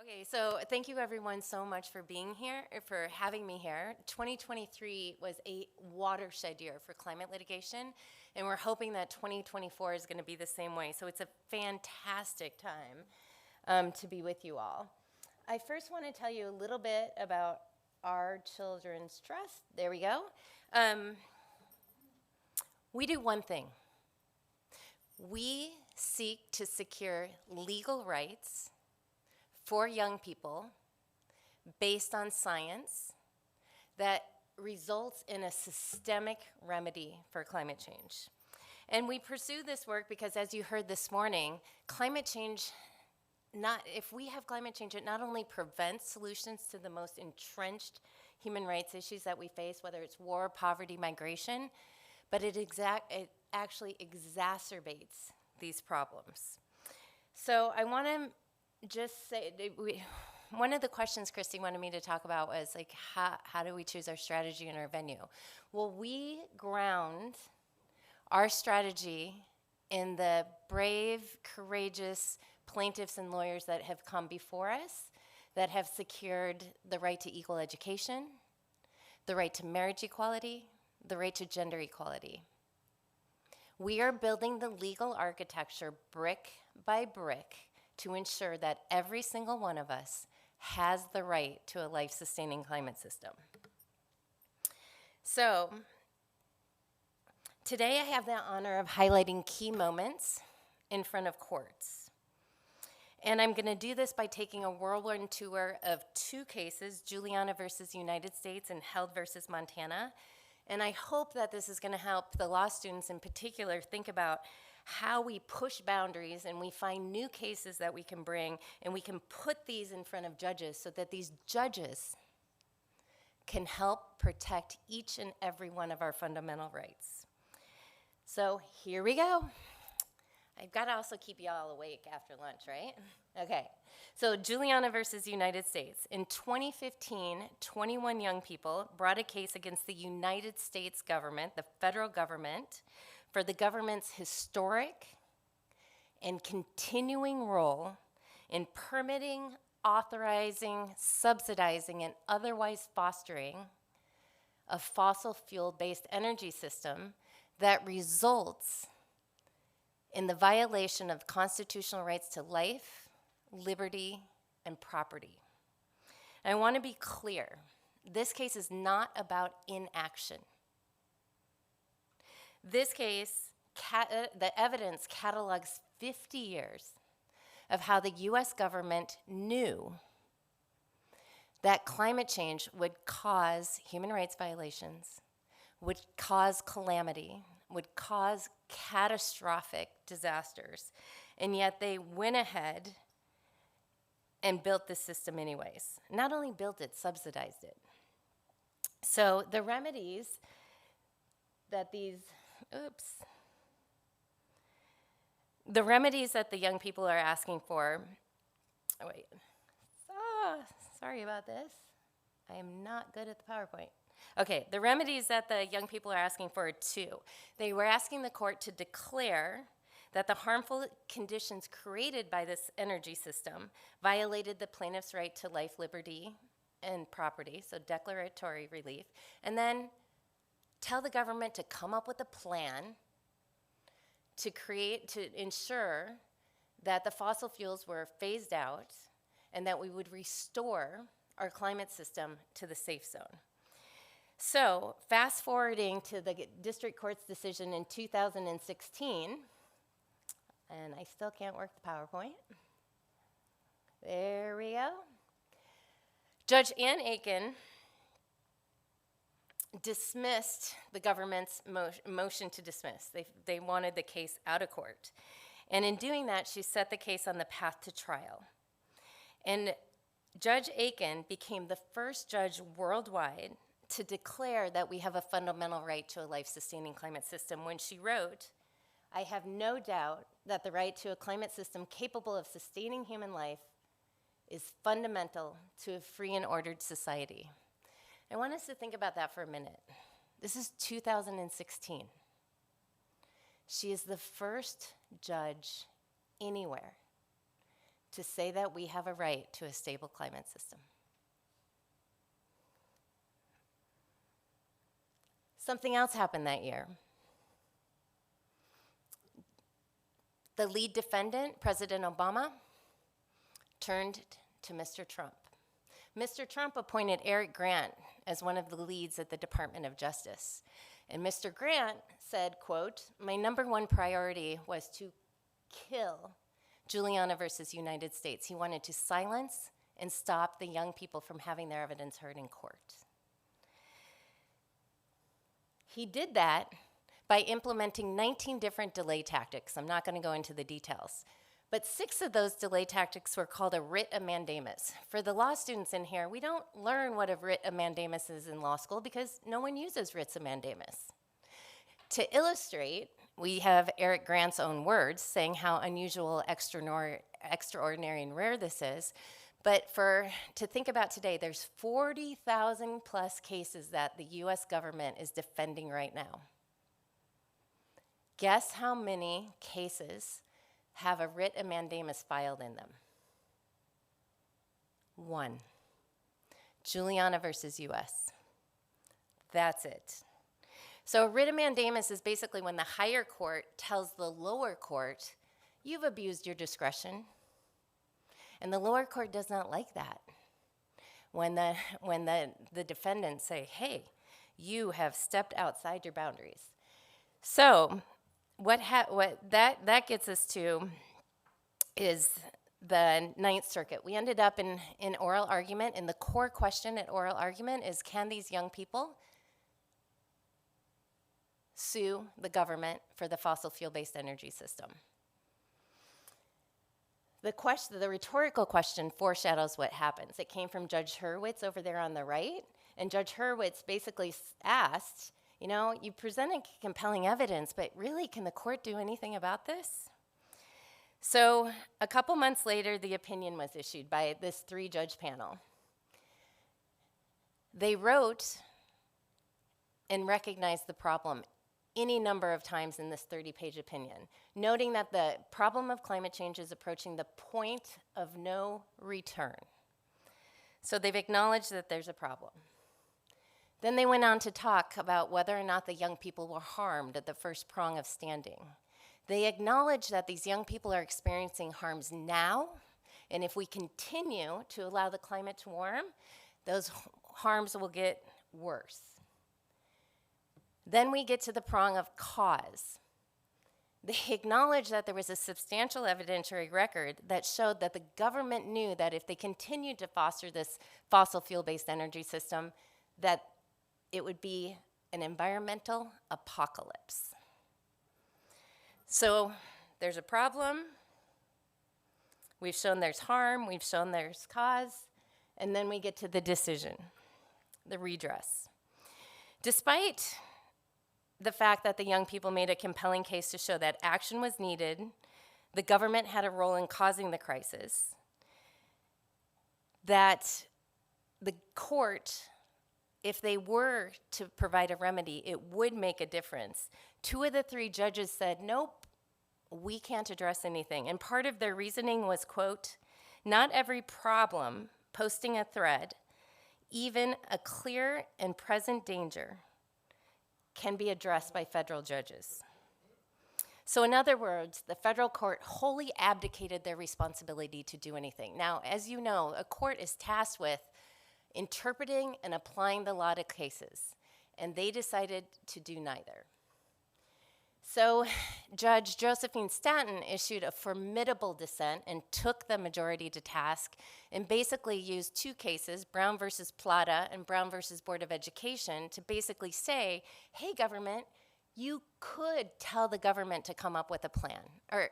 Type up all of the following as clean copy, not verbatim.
Okay, so thank you everyone so much for being here, for having me here. 2023 was a watershed year for climate litigation, and we're hoping that 2024 is going to be the same way. So it's a fantastic time to be with you all. I first want to tell you a little bit about our children's trust. There we go. We do one thing. We seek to secure legal rights for young people based on science that results in a systemic remedy for climate change. And we pursue this work because, as you heard this morning, climate change, if we have climate change, it not only prevents solutions to the most entrenched human rights issues that we face, whether it's war, poverty, migration, but it actually exacerbates these problems. So I want to just say, one of the questions Christy wanted me to talk about was like, how do we choose our strategy and our venue? Well, we ground our strategy in the brave, courageous plaintiffs and lawyers that have come before us, that have secured the right to equal education, the right to marriage equality, the right to gender equality. We are building the legal architecture brick by brick to ensure that every single one of us has the right to a life-sustaining climate system. So, today I have the honor of highlighting key moments in front of courts. And I'm going to do this by taking a whirlwind tour of two cases, Juliana versus United States and Held versus Montana. And I hope that this is going to help the law students in particular think about how we push boundaries and we find new cases that we can bring, and we can put these in front of judges so that these judges can help protect each and every one of our fundamental rights. So here we go. I've got to also keep you all awake after lunch, right? Okay, so Juliana versus United States. In 2015, 21 young people brought a case against the United States government, the federal government, for the government's historic and continuing role in permitting, authorizing, subsidizing, and otherwise fostering a fossil fuel-based energy system that results in the violation of constitutional rights to life, liberty, and property. And I want to be clear, this case is not about inaction. This case, the evidence catalogs 50 years of how the US government knew that climate change would cause human rights violations, would cause calamity, would cause catastrophic disasters, and yet they went ahead and built this system anyways. Not only built it, subsidized it. So the remedies that the young people are asking for, sorry about this. I am not good at the PowerPoint. Okay, the remedies that the young people are asking for are two. They were asking the court to declare that the harmful conditions created by this energy system violated the plaintiff's right to life, liberty, and property, so declaratory relief, and then tell the government to come up with a plan to ensure that the fossil fuels were phased out and that we would restore our climate system to the safe zone. So, fast forwarding to the district court's decision in 2016, and I still can't work the PowerPoint. There we go. Judge Ann Aiken dismissed the government's motion to dismiss. They wanted the case out of court. And in doing that, she set the case on the path to trial. And Judge Aiken became the first judge worldwide to declare that we have a fundamental right to a life-sustaining climate system when she wrote, "I have no doubt that the right to a climate system capable of sustaining human life is fundamental to a free and ordered society." I want us to think about that for a minute. This is 2016. She is the first judge anywhere to say that we have a right to a stable climate system. Something else happened that year. The lead defendant, President Obama, turned to Mr. Trump. Mr. Trump appointed Eric Grant as one of the leads at the Department of Justice. And Mr. Grant said, quote, "My number one priority was to kill Juliana versus United States. He wanted to silence and stop the young people from having their evidence heard in court." He did that by implementing 19 different delay tactics. I'm not going to go into the details. But 6 of those delay tactics were called a writ of mandamus. For the law students in here, we don't learn what a writ of mandamus is in law school because no one uses writs of mandamus. To illustrate, we have Eric Grant's own words saying how unusual, extraordinary, and rare this is. But to think about today, there's 40,000 plus cases that the US government is defending right now. Guess how many cases have a writ of mandamus filed in them? 1. Juliana versus US. That's it. So a writ of mandamus is basically when the higher court tells the lower court, you've abused your discretion. And the lower court does not like that. When the defendants say, hey, you have stepped outside your boundaries. So what that gets us to is the Ninth Circuit. We ended up in oral argument, and the core question at oral argument is, can these young people sue the government for the fossil fuel-based energy system? The rhetorical question foreshadows what happens. It came from Judge Hurwitz over there on the right, and Judge Hurwitz basically asked, you presented compelling evidence, but really, can the court do anything about this? So a couple months later, the opinion was issued by this 3-judge panel. They wrote and recognized the problem any number of times in this 30-page opinion, noting that the problem of climate change is approaching the point of no return. So they've acknowledged that there's a problem. Then they went on to talk about whether or not the young people were harmed at the first prong of standing. They acknowledge that these young people are experiencing harms now, and if we continue to allow the climate to warm, those harms will get worse. Then we get to the prong of cause. They acknowledge that there was a substantial evidentiary record that showed that the government knew that if they continued to foster this fossil fuel-based energy system, that it would be an environmental apocalypse. So there's a problem. We've shown there's harm. We've shown there's cause. And then we get to the decision, the redress. Despite the fact that the young people made a compelling case to show that action was needed, the government had a role in causing the crisis, that the court, if they were to provide a remedy, it would make a difference. 2 of the 3 judges said, nope, we can't address anything. And part of their reasoning was, quote, "Not every problem posting a threat, even a clear and present danger, can be addressed by federal judges." So in other words, the federal court wholly abdicated their responsibility to do anything. Now, as you know, a court is tasked with interpreting and applying the law to cases, and they decided to do neither. So Judge Josephine Stanton issued a formidable dissent and took the majority to task and basically used 2 cases, Brown versus Plata and Brown versus Board of Education, to basically say, hey, government, you could tell the government to come up with a plan. Or,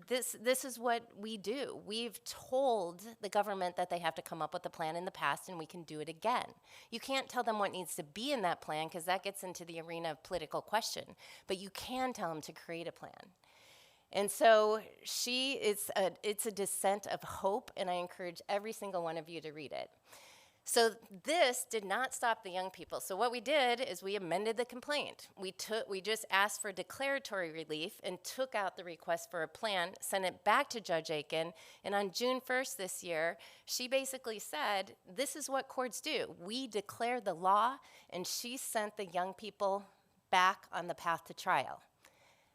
this is what we do. We've told the government that they have to come up with a plan in the past, and we can do it again. You can't tell them what needs to be in that plan because that gets into the arena of political question, but you can tell them to create a plan. And so it's a dissent of hope, and I encourage every single one of you to read it. So this did not stop the young people. So what we did is we amended the complaint. We just asked for declaratory relief and took out the request for a plan, sent it back to Judge Aiken, and on June 1st this year, she basically said, this is what courts do. We declare the law, and she sent the young people back on the path to trial.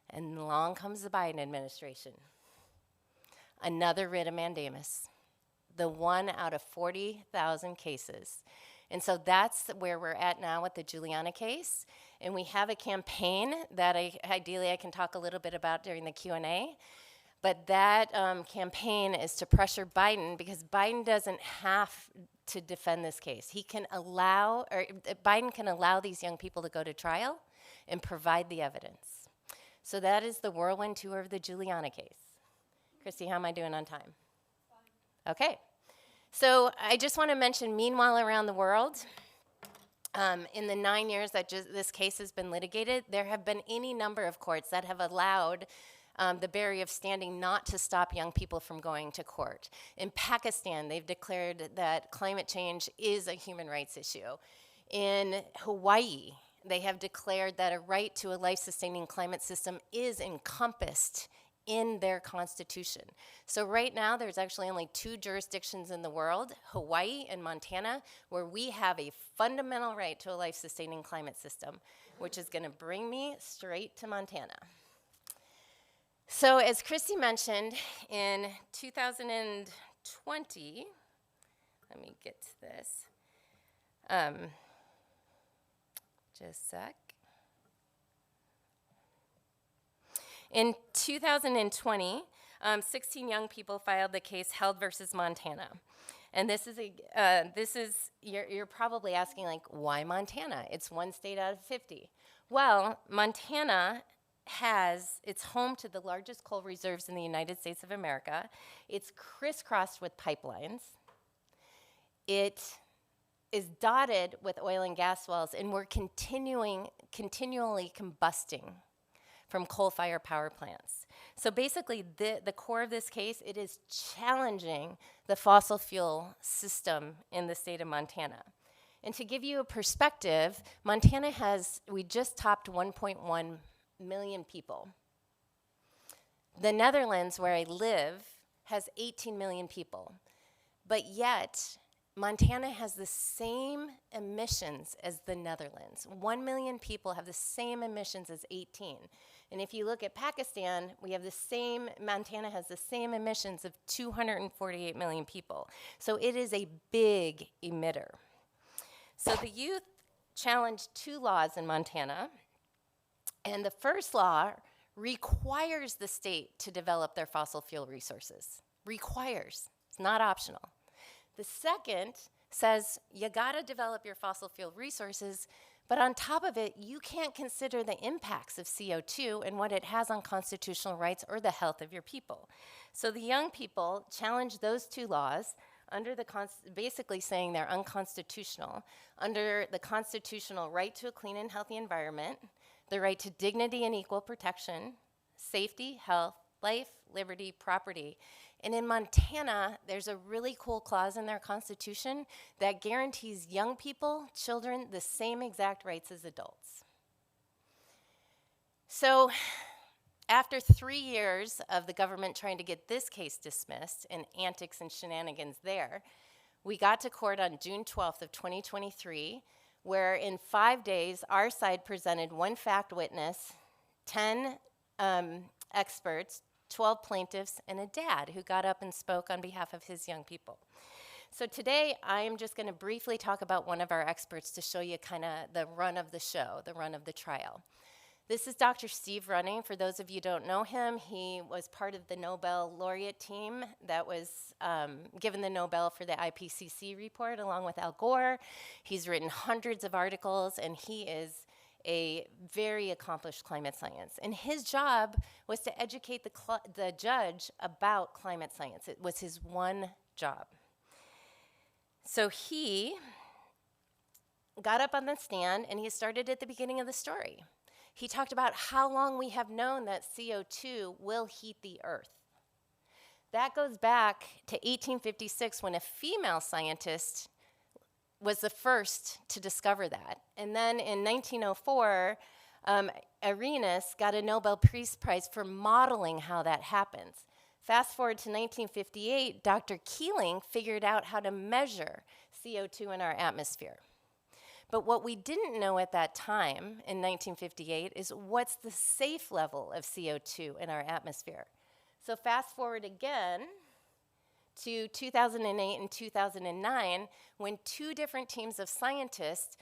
And along comes the Biden administration. Another writ of mandamus. The one out of 40,000 cases. And so that's where we're at now with the Juliana case. And we have a campaign that ideally I can talk a little bit about during the Q&A. But that campaign is to pressure Biden, because Biden doesn't have to defend this case. Biden can allow these young people to go to trial and provide the evidence. So that is the whirlwind tour of the Juliana case. Christy, how am I doing on time? Okay, so I just want to mention, meanwhile, around the world, in the 9 years that this case has been litigated, there have been any number of courts that have allowed the barrier of standing not to stop young people from going to court. In Pakistan, they've declared that climate change is a human rights issue. In Hawaii, they have declared that a right to a life-sustaining climate system is encompassed in their constitution. So right now, there's actually only 2 jurisdictions in the world, Hawaii and Montana, where we have a fundamental right to a life-sustaining climate system, which is gonna bring me straight to Montana. So as Christy mentioned, in 2020, let me get to this, just a sec. In 2020, 16 young people filed the case Held versus Montana. And you're probably asking, like, why Montana? It's one state out of 50. Well, Montana it's home to the largest coal reserves in the United States of America. It's crisscrossed with pipelines. It is dotted with oil and gas wells, and we're continually combusting from coal-fired power plants. So basically, the core of this case, it is challenging the fossil fuel system in the state of Montana. And to give you a perspective, Montana we just topped 1.1 million people. The Netherlands, where I live, has 18 million people. But yet, Montana has the same emissions as the Netherlands. 1 million people have the same emissions as 18. And if you look at Pakistan, Montana has the same emissions of 248 million people. So it is a big emitter. So the youth challenged 2 laws in Montana. And the first law requires the state to develop their fossil fuel resources. Requires. It's not optional. The second says you gotta develop your fossil fuel resources, but on top of it, you can't consider the impacts of CO2 and what it has on constitutional rights or the health of your people. So the young people challenged those 2 laws under basically saying they're unconstitutional, under the constitutional right to a clean and healthy environment, the right to dignity and equal protection, safety, health, life, liberty, property. And in Montana, there's a really cool clause in their constitution that guarantees young people, children, the same exact rights as adults. So after 3 years of the government trying to get this case dismissed and antics and shenanigans there, we got to court on June 12th of 2023, where in 5 days, our side presented 1 fact witness, 10 experts, 12 plaintiffs, and a dad who got up and spoke on behalf of his young people. So today, I'm just gonna briefly talk about one of our experts to show you kind of the run of the show, the run of the trial. This is Dr. Steve Running. For those of you who don't know him, he was part of the Nobel laureate team that was given the Nobel for the IPCC report along with Al Gore. He's written hundreds of articles, and he is a very accomplished climate science. And his job was to educate the judge about climate science. It was his one job. So he got up on the stand, and he started at the beginning of the story. He talked about how long we have known that CO2 will heat the earth. That goes back to 1856 when a female scientist was the first to discover that. And then in 1904, Arrhenius got a Nobel Peace Prize for modeling how that happens. Fast forward to 1958, Dr. Keeling figured out how to measure CO2 in our atmosphere. But what we didn't know at that time, in 1958, is what's the safe level of CO2 in our atmosphere. So fast forward again to 2008 and 2009, when two different teams of scientists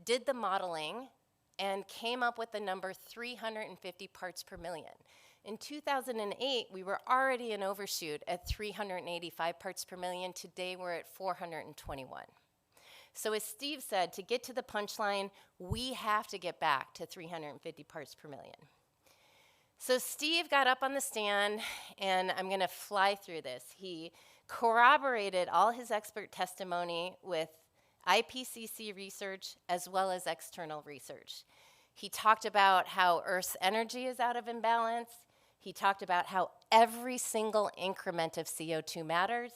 did the modeling and came up with the number 350 parts per million. In 2008, we were already an overshoot at 385 parts per million. Today, we're at 421. So as Steve said, to get to the punchline, we have to get back to 350 parts per million. So Steve got up on the stand, and I'm going to fly through this. He corroborated all his expert testimony with IPCC research as well as external research. He talked about how Earth's energy is out of imbalance. He talked about how every single increment of CO2 matters.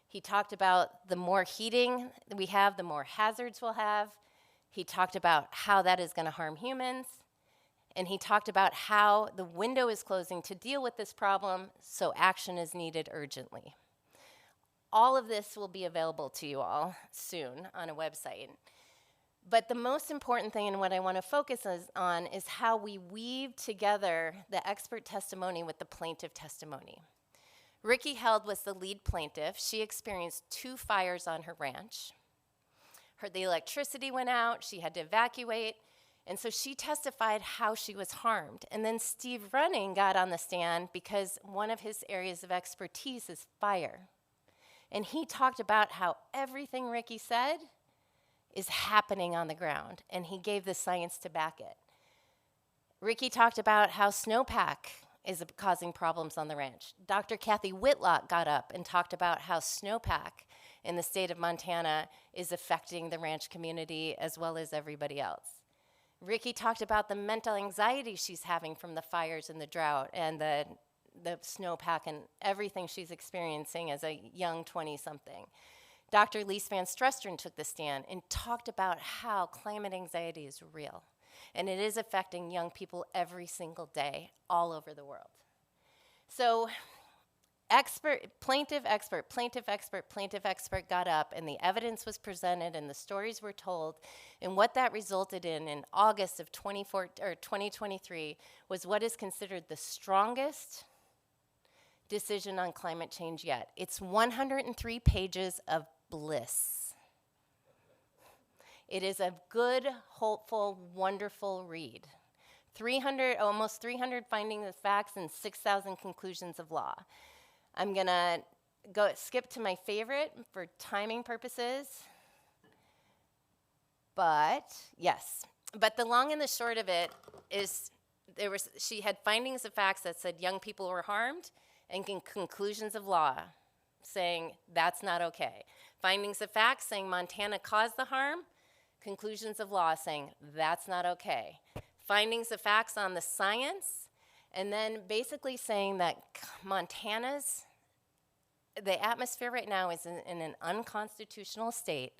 He talked about the more heating we have, the more hazards we'll have. He talked about how that is going to harm humans. And he talked about how the window is closing to deal with this problem, so action is needed urgently. All of this will be available to you all soon on a website. But the most important thing and what I want to focus on is how we weave together the expert testimony with the plaintiff testimony. Ricky Held was the lead plaintiff. She experienced 2 fires on her ranch. The electricity went out, she had to evacuate, and so she testified how she was harmed. And then Steve Running got on the stand because one of his areas of expertise is fire. And he talked about how everything Ricky said is happening on the ground, and he gave the science to back it. Ricky talked about how snowpack is causing problems on the ranch. Dr. Kathy Whitlock got up and talked about how snowpack in the state of Montana is affecting the ranch community as well as everybody else. Ricky talked about the mental anxiety she's having from the fires and the drought and the snowpack and everything she's experiencing as a young 20-something. Dr. Lise Van Stresteren took the stand and talked about how climate anxiety is real, and it is affecting young people every single day all over the world. So plaintiff expert got up, and the evidence was presented and the stories were told, and what that resulted in August of 2023 was what is considered the strongest decision on climate change yet. It's 103 pages of bliss. It is a good, hopeful, wonderful read. Almost 300 findings of facts and 6,000 conclusions of law. I'm going to skip to my favorite for timing purposes. But the long and the short of it is she had findings of facts that said young people were harmed, and conclusions of law saying that's not okay. Findings of facts saying Montana caused the harm, conclusions of law saying that's not okay. Findings of facts on the science, and then basically saying that the atmosphere right now is in an unconstitutional state,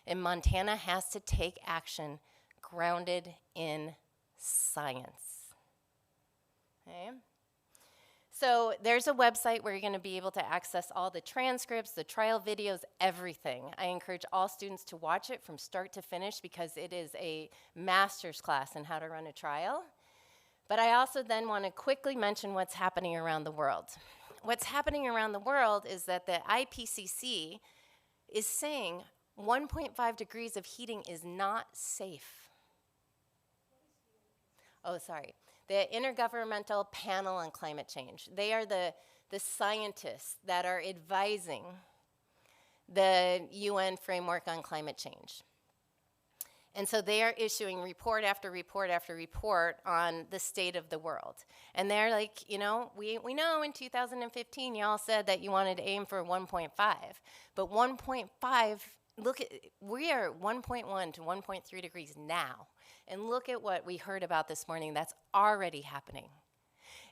and Montana has to take action grounded in science. Okay? So there's a website where you're going to be able to access all the transcripts, the trial videos, everything. I encourage all students to watch it from start to finish because it is a master's class in how to run a trial. But I also then want to quickly mention what's happening around the world. What's happening around the world is that the IPCC is saying 1.5 degrees of heating is not safe. The Intergovernmental Panel on Climate Change. They are the scientists that are advising the UN framework on climate change. And so they are issuing report after report after report on the state of the world. And they're like, we know in 2015 y'all said that you wanted to aim for 1.5. But 1.5, we are 1.1 to 1.3 degrees now. And look at what we heard about this morning. That's already happening.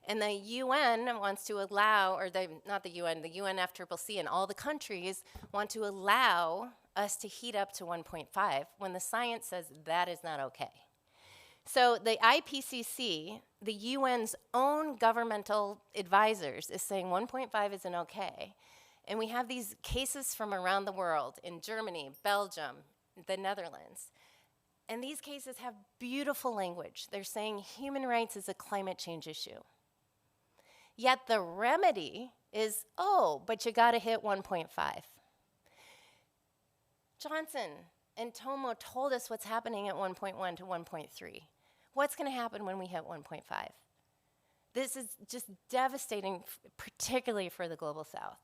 And the UN wants to allow, the UNFCCC and all the countries want to allow us to heat up to 1.5 when the science says that is not okay. So the IPCC, the UN's own governmental advisors, is saying 1.5 isn't okay. And we have these cases from around the world in Germany, Belgium, the Netherlands. And these cases have beautiful language. They're saying human rights is a climate change issue. Yet the remedy is, oh, but you got to hit 1.5. Johnson and Tomo told us what's happening at 1.1 to 1.3. What's going to happen when we hit 1.5? This is just devastating, particularly for the Global South.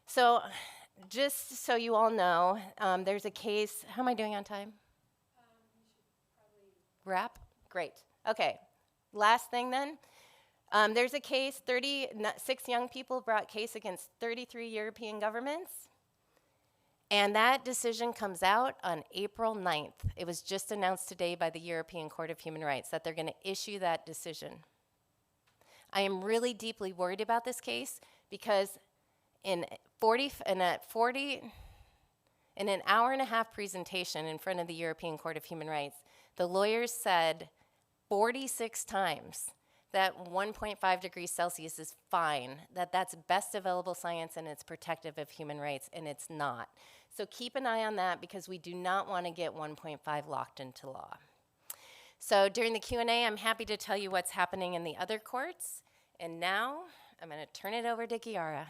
So just so you all know, there's a case. How am I doing on time? Wrap? Great. Okay. Last thing then. There's a case, 36 young people brought case against 33 European governments. And that decision comes out on April 9th. It was just announced today by the European Court of Human Rights that they're going to issue that decision. I am really deeply worried about this case because in an hour and a half presentation in front of the European Court of Human Rights, the lawyers said 46 times that 1.5 degrees Celsius is fine, that that's best available science and it's protective of human rights, and it's not. So keep an eye on that because we do not want to get 1.5 locked into law. So during the Q&A, I'm happy to tell you what's happening in the other courts. And now I'm going to turn it over to Chiara.